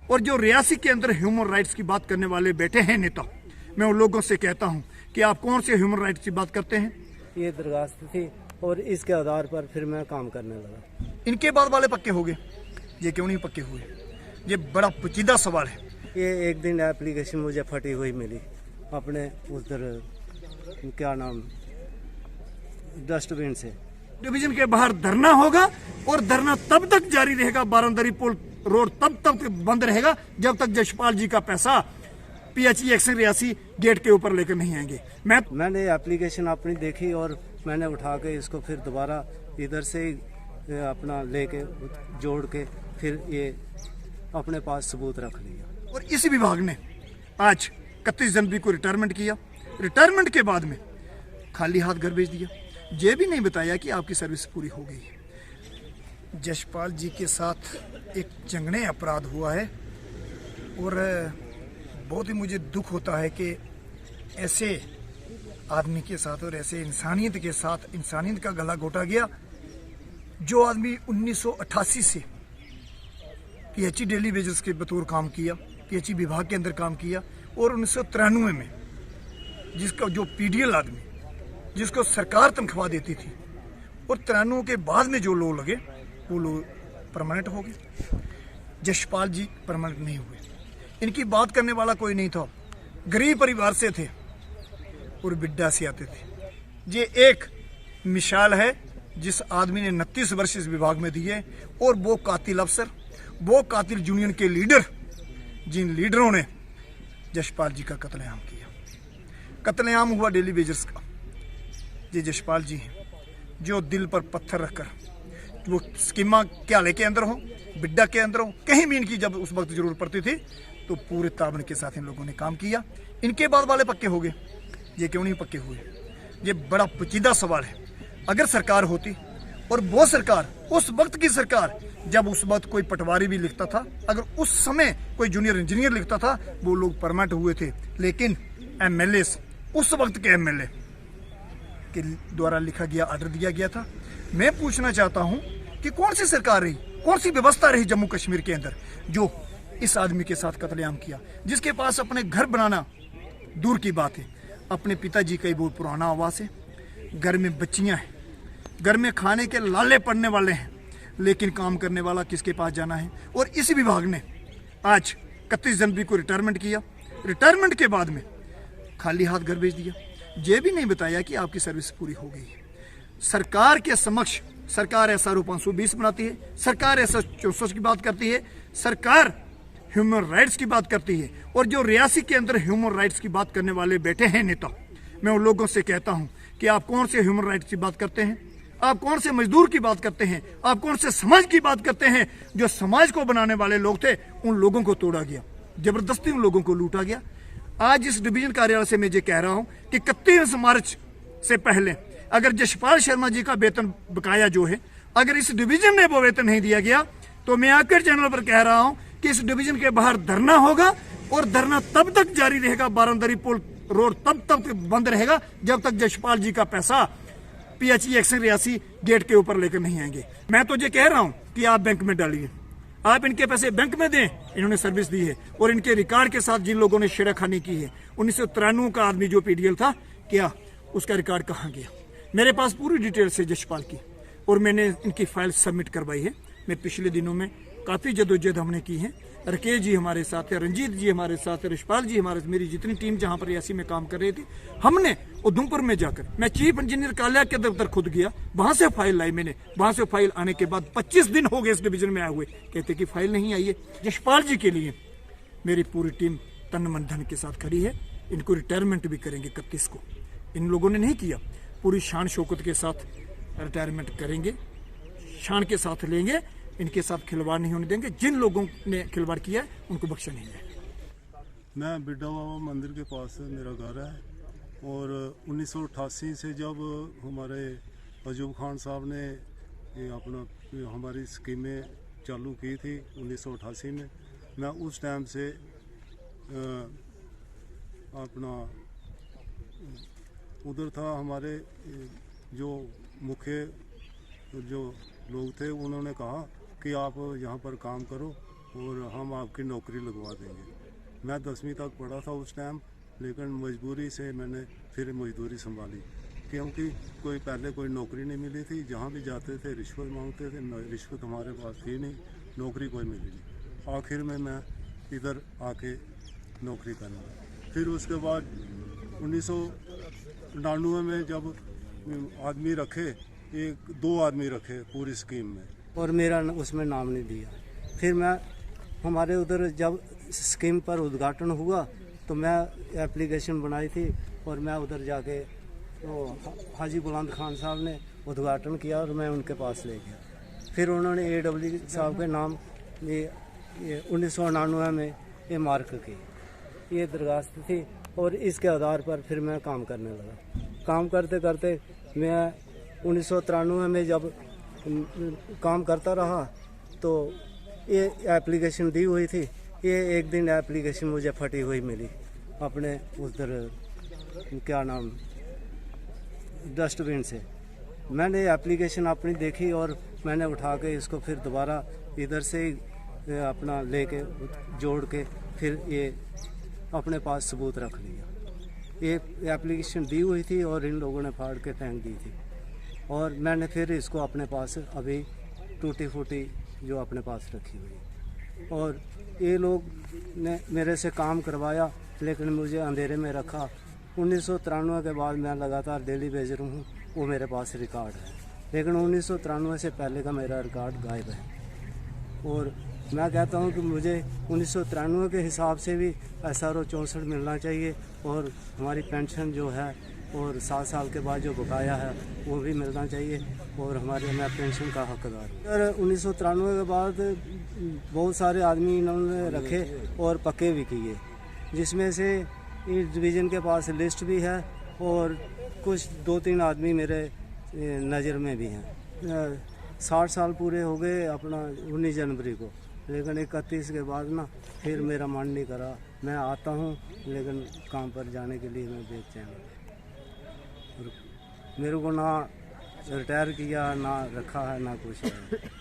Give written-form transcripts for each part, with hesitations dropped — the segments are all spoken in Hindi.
और जो रियासी के अंदर ह्यूमन राइट्स की बात करने वाले बैठे हैं नेता, मैं उन लोगों से कहता हूं कि आप कौन से ह्यूमन राइट्स की बात करते हैं? ये दरखास्त थी और इसके आधार पर फिर मैं काम करने लगा। इनके बाद वाले पक्के हो गए, ये क्यों नहीं पक्के हुए? ये बड़ा पेचीदा सवाल है। ये एक दिन एप्लीकेशन मुझे फटी हुई मिली अपने उधर क्या नाम डस्टबिन से। डिवीजन के बाहर धरना होगा और धरना तब तक जारी रहेगा, बारांदरी पुल रोड तब तक बंद रहेगा जब तक जशपाल जी का पैसा PHE एक्शन रियासी गेट के ऊपर लेकर नहीं आएंगे। मैंने एप्लीकेशन अपनी देखी और मैंने उठा के इसको फिर दोबारा इधर से अपना लेके जोड़ के फिर ये अपने पास सबूत रख लिया। और इसी विभाग ने आज 31 जनवरी को रिटायरमेंट किया। रिटायरमेंट के बाद में खाली हाथ घर भेज दिया, ये भी नहीं बताया कि आपकी सर्विस पूरी हो गई। जशपाल जी के साथ एक जंगने अपराध हुआ है और बहुत ही मुझे दुख होता है कि ऐसे आदमी के साथ और ऐसे इंसानियत के साथ इंसानियत का गला घोटा गया। जो आदमी 1988 से PHE डेली वेजेस के बतौर काम किया, PHE विभाग के अंदर काम किया, और 1993 में जिसका जो PDL आदमी जिसको सरकार तनख्वाह देती थी, और 93 के बाद में जो लोग लगे वो लोग परमानेंट हो गए। जशपाल जी परमानेंट नहीं हुए। इनकी बात करने वाला कोई नहीं था, गरीब परिवार से थे और बिड्डा से आते थे। ये एक मिसाल है जिस आदमी ने 29 वर्ष इस विभाग में दिए, और वो कातिल अफसर, वो कातिल यूनियन के लीडर, जिन लीडरों ने जशपाल जी का कत्लेआम किया। कत्लेआम हुआ डेली वेजर्स का। ये जशपाल जी हैं जो दिल पर पत्थर रखकर, वो स्कीमा क्याले के अंदर हो, बिड्डा के अंदर हो, कहीं भी इनकी जब उस वक्त जरूरत पड़ती थी तो पूरे ताबन के साथ इन लोगों ने काम किया। इनके बाद वाले पक्के हो गए, ये क्यों नहीं पक्के हुए? ये बड़ा पेचीदा सवाल है। अगर सरकार होती, और वो सरकार उस वक्त की सरकार जब उस वक्त कोई पटवारी भी लिखता था, अगर उस समय कोई जूनियर इंजीनियर लिखता था, वो लोग परमानेंट हुए थे। लेकिन MLA, उस वक्त के MLA के द्वारा लिखा गया, ऑर्डर दिया गया था। मैं पूछना चाहता हूं कि कौन सी सरकार रही, कौन सी व्यवस्था रही जम्मू कश्मीर के अंदर जो इस आदमी के साथ कत्लेआम किया, जिसके पास अपने घर बनाना दूर की बात है, अपने पिताजी का ही बहुत पुराना आवास है, घर में बच्चियां हैं, घर में खाने के लाले पड़ने वाले हैं, लेकिन काम करने वाला किसके पास जाना है? और इसी विभाग ने आज 31 जनवरी को रिटायरमेंट किया। रिटायरमेंट के बाद में खाली हाथ घर भेज दिया, ये भी नहीं बताया कि आपकी सर्विस पूरी हो गई है। सरकार के समक्ष सरकार SRO 520 बनाती है, सरकार SR 64 की बात करती है, सरकार ह्यूमन राइट्स की बात करती है, और जो रियासी के अंदर ह्यूमन राइट्स की बात करने वाले बैठे हैं नेता, मैं उन लोगों से कहता हूं कि आप कौन से ह्यूमन राइट्स की बात करते हैं? आप कौन से मजदूर की बात करते हैं? आप कौन से समाज की बात करते हैं? जो समाज को बनाने वाले लोग थे, उन लोगों को तोड़ा गया, जबरदस्ती उन लोगों को लूटा गया। आज इस डिवीजन कार्यालय से मैं ये कह रहा हूं कि 31 मार्च से पहले अगर जशपाल शर्मा जी का वेतन बकाया जो है, अगर इस डिवीजन ने वो वेतन नहीं दिया गया, तो मैं आकर चैनल पर कह रहा हूं कि इस डिवीजन के बाहर धरना होगा, और धरना तब तक जारी रहेगा, बारांदरी पुल रोड तब तक बंद रहेगा जब तक जशपाल जी का पैसा PHE एक्शन रियासी गेट के ऊपर लेकर नहीं आएंगे। मैं तो ये कह रहा हूं कि आप बैंक में डालिए, आप इनके पैसे बैंक में दें, इन्होंने सर्विस दी है, और इनके रिकॉर्ड के साथ जिन लोगों ने छेड़खानी की है, 1993 का आदमी जो PDL था, क्या उसका रिकॉर्ड कहाँ गया? मेरे पास पूरी डिटेल है जशपाल की, और मैंने इनकी फाइल सबमिट करवाई है। मैं पिछले दिनों में काफ़ी जदोजहद हमने की है। राकेश जी हमारे साथ है, रंजीत जी हमारे साथ है, रिशपाल जी हमारे, मेरी जितनी टीम जहाँ पर रियासी में काम कर रही थी, हमने उधमपुर में जाकर, मैं चीफ इंजीनियर कालिया के दफ्तर खुद गया, वहां से फाइल लाई मैंने। वहां से फाइल आने के बाद 25 दिन हो गए इस डिवीजन में आए हुए, कहते कि फाइल नहीं आई है। जशपाल जी के लिए मेरी पूरी टीम तन मन धन के साथ खड़ी है। इनको रिटायरमेंट भी करेंगे 31 को। इन लोगों ने नहीं किया, पूरी शान शौकत के साथ रिटायरमेंट करेंगे, शान के साथ लेंगे, इनके साथ खिलवाड़ नहीं होने देंगे। जिन लोगों ने खिलवाड़ किया है उनको बख्शा नहीं जाएगा। मैं बिड्डा बाबा मंदिर के पास मेरा घर है, और 1988 से जब हमारे अजूब खान साहब ने ये अपना हमारी स्कीमें चालू की थी 1988 में, मैं उस टाइम से अपना उधर था। हमारे जो मुख्य जो लोग थे उन्होंने कहा कि आप यहाँ पर काम करो और हम आपकी नौकरी लगवा देंगे। मैं 10वीं तक पढ़ा था उस टाइम, लेकिन मजबूरी से मैंने फिर मजदूरी संभाली, क्योंकि पहले कोई नौकरी नहीं मिली थी। जहाँ भी जाते थे रिश्वत मांगते थे, रिश्वत हमारे पास थी नहीं, नौकरी कोई मिली नहीं। आखिर में मैं इधर आके नौकरी करने लगा। फिर उसके बाद 1999 में जब आदमी रखे, 2 आदमी रखे पूरी स्कीम में, और मेरा उसमें नाम नहीं दिया। फिर मैं हमारे उधर जब स्कीम पर उद्घाटन हुआ तो मैं एप्लीकेशन बनाई थी और मैं उधर जाके तो हाजी बुलंद खान साहब ने उद्घाटन किया और मैं उनके पास ले गया। फिर उन्होंने AW साहब के नाम ये 1999 में ये मार्क की ये दरखास्त थी और इसके आधार पर फिर मैं काम करने लगा। काम करते करते मैं 1993 में जब काम करता रहा तो ये एप्लीकेशन दी हुई थी। ये एक दिन एप्लीकेशन मुझे फटी हुई मिली अपने उधर क्या नाम डस्टबिन से। मैंने एप्लीकेशन अपनी देखी और मैंने उठा के इसको फिर दोबारा इधर से ही अपना लेके जोड़ के फिर ये अपने पास सबूत रख लिया। ये एप्लीकेशन दी हुई थी और इन लोगों ने फाड़ के फेंक दी थी और मैंने फिर इसको अपने पास अभी टूटी फूटी जो अपने पास रखी हुई। और ये लोग ने मेरे से काम करवाया लेकिन मुझे अंधेरे में रखा। 1993 के बाद मैं लगातार डेली भेज रहा हूँ, वो मेरे पास रिकॉर्ड है, लेकिन 1993 से पहले का मेरा रिकॉर्ड गायब है। और मैं कहता हूँ कि मुझे 1993 के हिसाब से भी SRO 64 मिलना चाहिए और हमारी पेंशन जो है और 7 साल के बाद जो बकाया है वो भी मिलना चाहिए और मैं पेंशन का हकदार हूँ। और 1993 के बाद बहुत सारे आदमी इन्होंने रखे और पक्के भी किए, जिसमें से इस डिवीज़न के पास लिस्ट भी है और कुछ 2-3 आदमी मेरे नज़र में भी हैं। 60 साल पूरे हो गए अपना 19 जनवरी को, लेकिन 31 के बाद ना फिर मेरा मन नहीं करा। मैं आता हूँ लेकिन काम पर जाने के लिए मैं बेचैन हूँ। और मेरे को ना रिटायर किया, ना रखा है, ना कुछ है।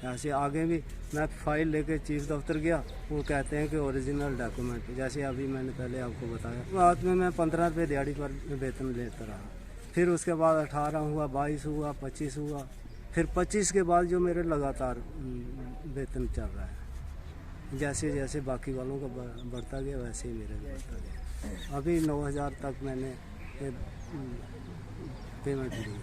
ऐसे आगे भी मैं फाइल लेके चीफ दफ्तर गया, वो कहते हैं कि ओरिजिनल डॉक्यूमेंट, जैसे अभी मैंने पहले आपको बताया। रात में मैं 15 रुपये दिहाड़ी पर वेतन लेता रहा। फिर उसके बाद 18 हुआ, 22 हुआ, 25 हुआ, फिर 25 के बाद जो मेरे लगातार वेतन चल रहा है। जैसे जैसे बाकी वालों का बढ़ता गया वैसे ही मेरे बढ़ता गया। अभी 9000 तक मैंने पेमेंट दी।